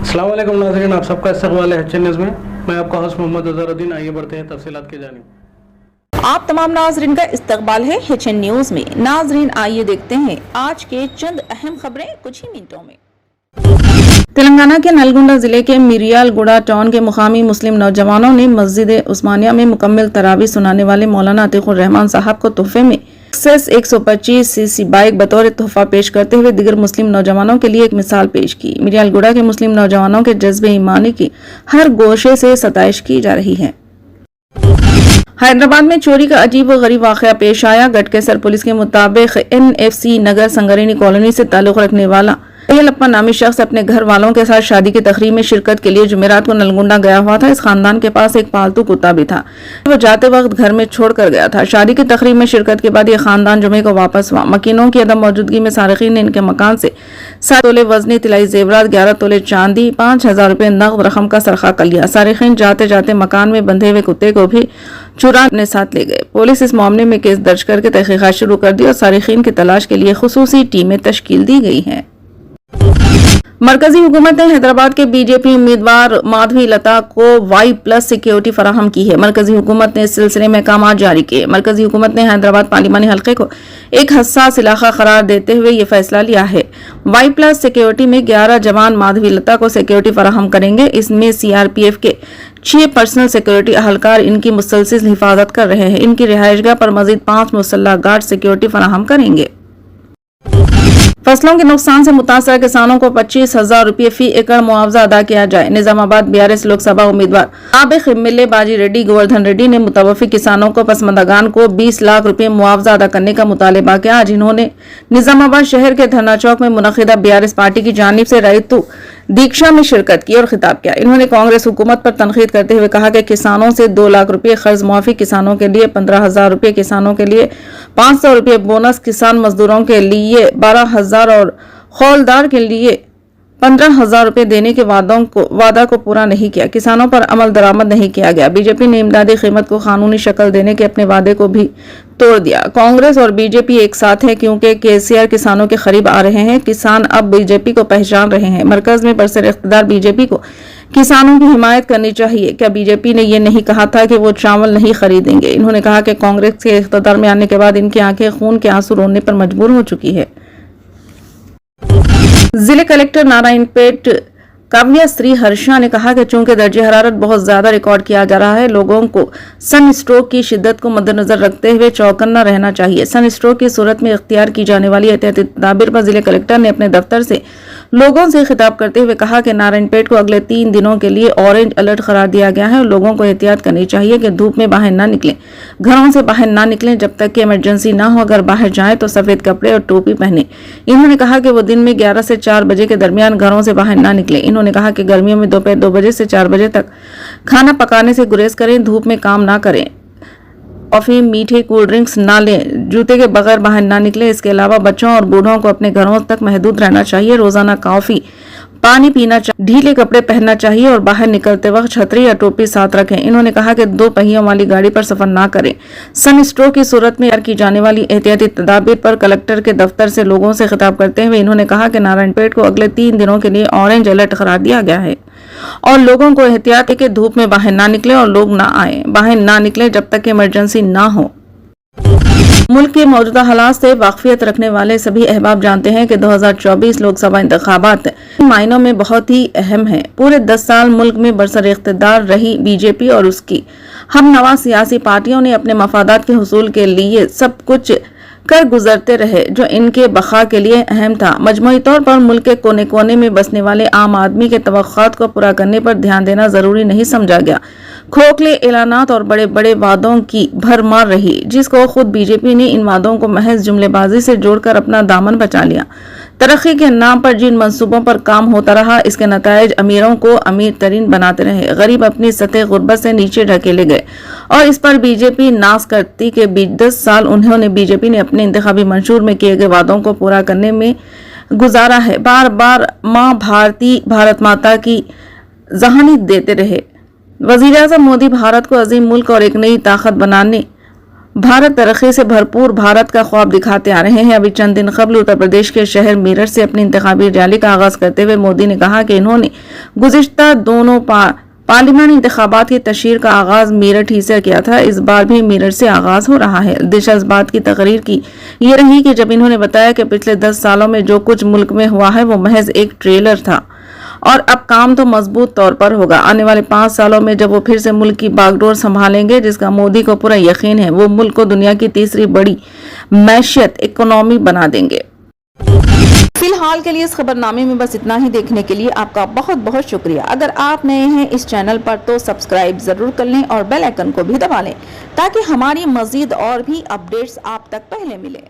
अस्सलाम वालेकुम नाज़रीन, आप सबका इस्तकबाल है एच न्यूज़ में। मैं आपका होस्ट मोहम्मद अज़हरुद्दीन। आइए बढ़ते हैं तफसीलात की जानिब। आप तमाम नाजरीन का इस्तकबाल है एच न्यूज़ में। नाजरीन आइए देखते हैं आज के चंद अहम खबरें कुछ ही मिनटों में। तेलंगाना के नलगुंडा जिले के मिरियालगुड़ा टाउन के मुकामी मुस्लिम नौजवानों ने मस्जिद उस्मानिया में मुकम्मल तरावी सुनाने वाले मौलाना अतीकुर रहमान साहब को तोहफे में एक्सेस 125 सीसी बाइक बतौर तोहफा पेश करते हुए दीगर मुस्लिम नौजवानों के लिए एक मिसाल पेश की। मिरियालगुड़ा के मुस्लिम नौजवानों के जज्बे ईमानी की हर गोशे से सताइश की जा रही है। हैदराबाद में चोरी का अजीब व गरीब वाकया पेश आया। गटकेसर पुलिस के मुताबिक NFC नगर संगरेनी कॉलोनी से ताल्लुक रखने वाला लप्पा नामी शख्स अपने घर वालों के साथ शादी की तकरीब में शिरकत के लिए जुमेरात को नलगुंडा गया हुआ था। इस खानदान के पास एक पालतू कुत्ता भी था, वो जाते वक्त घर में छोड़ कर गया था। शादी की तकरीब में शिरकत के बाद ये खानदान जुमे को वापस हुआ। मकीनों की अदम मौजूदगी में सारिकीन ने इनके मकान से 7 तोले वजनी तिलाई जेवरात, 11 तोले चांदी, 5,000 रुपए नगद रकम का सरखा कर लिया। सारिकीन जाते जाते मकान में बंधे हुए कुत्ते को भी चुरा अपने साथ ले गए। पुलिस इस मामले में केस दर्ज करके तहकीकात शुरू कर दी और सारिकीन की तलाश के लिए खुसूसी टीमें तश्कील दी गई हैं। मरकजी हुकूमत ने हैदराबाद के बीजेपी उम्मीदवार माधवी लता को Y+ सिक्योरिटी फराहम की है। मरकजी हुकूमत ने इस सिलसिले में अहकाम जारी किए। मरकजी हुकूमत ने हैदराबाद पार्लिमानी हल्के को एक हसास इलाका करार देते हुए ये फैसला लिया है। Y+ सिक्योरिटी में 11 जवान माधवी लता को सिक्योरिटी फराहम करेंगे। इसमें CRPF के 6 पर्सनल सिक्योरिटी अहलकार इनकी मुसलसल हिफाजत कर रहे हैं। इनकी रिहाइशगाह पर मजीद 5 मुसल्लह गार्ड सिक्योरिटी फराहम करेंगे। फसलों के नुकसान से मुतासर किसानों को 25,000 रुपये फी एकड़ मुआवजा अदा किया जाए। निजामाबाद BRS लोकसभा उम्मीदवार साबिक MLA बाजी रेड्डी गोवर्धन रेड्डी ने मुतवफी किसानों को पसमंदगान को 20 लाख रुपये मुआवजा अदा करने का मुतालबा किया। आज इन्होंने निजामाबाद शहर के धरना चौक में मुनक़िदा BRS पार्टी की जानिब से रैतु दीक्षा में शिरकत की और खिताब किया। इन्होंने कांग्रेस हुकूमत पर तनकीद करते हुए कहा कि किसानों से 2 लाख रुपये कर्ज माफी, किसानों के लिए 15,000 रुपये, किसानों के लिए 500 रुपये बोनस, किसान मजदूरों के लिए 12,000 और खौलदार के लिए 15,000 रुपये देने के वादा को पूरा नहीं किया। किसानों पर अमल दरामद नहीं किया गया। बीजेपी ने इमदादी कीमत को कानूनी शक्ल देने के अपने वादे को भी तोड़ दिया। कांग्रेस और बीजेपी एक साथ है क्योंकि KCR किसानों के करीब आ रहे हैं। किसान अब बीजेपी को पहचान रहे हैं। मरकज में बरसर इख्तियार बीजेपी को किसानों की हिमायत करनी चाहिए। क्या बीजेपी ने ये नहीं कहा था कि वो चावल नहीं खरीदेंगे? इन्होंने कहा कि कांग्रेस के इख्तियार में आने के बाद इनकी आंखें खून के आंसू रोने पर मजबूर हो चुकी है। जिले कलेक्टर नारायणपेट काव्या श्री हर्षा ने कहा कि चूंकि दर्जे हरारत बहुत ज्यादा रिकॉर्ड किया जा रहा है, लोगों को सन स्ट्रोक की शिद्दत को मद्देनजर रखते हुए चौकन्ना रहना चाहिए। सन स्ट्रोक की सूरत में इख्तियार की जाने वाली एहतियाती तदाबीर पर जिले कलेक्टर ने अपने दफ्तर से लोगों से खिताब करते हुए कहा कि नारायणपेट को अगले 3 दिनों के लिए ऑरेंज अलर्ट करार दिया गया है और लोगों को एहतियात करनी चाहिए कि धूप में बाहर ना निकलें, घरों से बाहर ना निकलें जब तक कि इमरजेंसी ना हो। अगर बाहर जाएं तो सफेद कपड़े और टोपी पहने। इन्होंने कहा कि वो दिन में 11 से 4 बजे के दरमियान घरों से बाहर ना निकलें। इन्होंने कहा कि गर्मियों में दोपहर 2 बजे से 4 बजे तक खाना पकाने से गुरेज करें, धूप में काम ना करें, कॉफी, मीठे, कोल्ड ड्रिंक्स ना लें, जूते के बगैर बाहर ना निकले। इसके अलावा बच्चों और बूढ़ों को अपने घरों तक महदूद रहना चाहिए। रोजाना कॉफी, पानी पीना चाहिए, ढीले कपड़े पहनना चाहिए और बाहर निकलते वक्त छतरी या टोपी साथ रखें। इन्होंने कहा कि 2 पहियों वाली गाड़ी पर सफर ना करें। सन स्ट्रोक की सूरत में की जाने वाली एहतियाती तदाबीर पर कलेक्टर के दफ्तर से लोगों से खिताब करते हुए इन्होंने कहा कि नारायणपेट को अगले 3 दिनों के लिए ऑरेंज अलर्ट करार दिया गया है और लोगों को एहतियात है कि धूप में बाहर ना निकले और लोग ना आए, बाहर ना निकले जब तक कि इमरजेंसी ना हो। मुल्क के मौजूदा हालात से वाकफियत रखने वाले सभी अहबाब जानते हैं कि 2024 लोकसभा इंतखाबात मायनों में बहुत ही अहम है। पूरे 10 साल मुल्क में बरसर इख्तियार रही बीजेपी और उसकी हमनवा सियासी पार्टियों ने अपने मफादात के हुसूल के लिए सब कुछ कर गुजरते रहे जो इनके बखा के लिए अहम था। मजमूई तौर पर मुल्क के कोने कोने में बसने वाले आम आदमी के तवक्कुआत को पूरा करने पर ध्यान देना जरूरी नहीं समझा गया। खोखले ऐलानात और बड़े बड़े वादों की भरमार रही, जिसको खुद बीजेपी ने इन वादों को महज जुमलेबाजी से जोड़कर अपना दामन बचा लिया। तरक्की के नाम पर जिन मंसूबों पर काम होता रहा, इसके नतायज अमीरों को अमीर तरीन बनाते रहे, गरीब अपनी सतह गुर्बत से नीचे ढकेले गए और इस पर बीजेपी नाज करती के 10 साल उन्होंने बीजेपी ने अपने इंतखाबी मंशूर में किए गए वादों को पूरा करने में गुजारा है। बार बार माँ भारत माता की जहानी देते रहे। वज़ीर-ए-आज़म मोदी भारत को अजीम मुल्क और एक नई ताकत बनाने भारत तरक्की से भरपूर भारत का ख्वाब दिखाते आ रहे हैं। अभी चंद दिन कबल उत्तर प्रदेश के शहर मेरठ से अपनी इंतखाबी रैली का आगाज करते हुए मोदी ने कहा कि इन्होंने गुज़िश्ता दोनों पार्लिमानी इंतखाबात की तशहीर का आगाज मेरठ ही से किया था। इस बार भी मेरठ से आगाज हो रहा है। दिलचस्प इस बात की तकरीर की ये रही कि जब इन्होंने बताया कि पिछले 10 सालों में जो कुछ मुल्क में हुआ है वो महज एक ट्रेलर था और अब काम तो मजबूत तौर पर होगा। आने वाले 5 सालों में जब वो फिर से मुल्क की बागडोर संभालेंगे, जिसका मोदी को पूरा यकीन है, वो मुल्क को दुनिया की तीसरी बड़ी मैशियत इकोनॉमी बना देंगे। फिलहाल के लिए इस खबरनामे में बस इतना ही। देखने के लिए आपका बहुत बहुत शुक्रिया। अगर आप नए हैं इस चैनल पर तो सब्सक्राइब जरूर कर लें और बेल आइकन को भी दबा लें ताकि हमारी मजीद और भी अपडेट्स आप तक पहले मिले।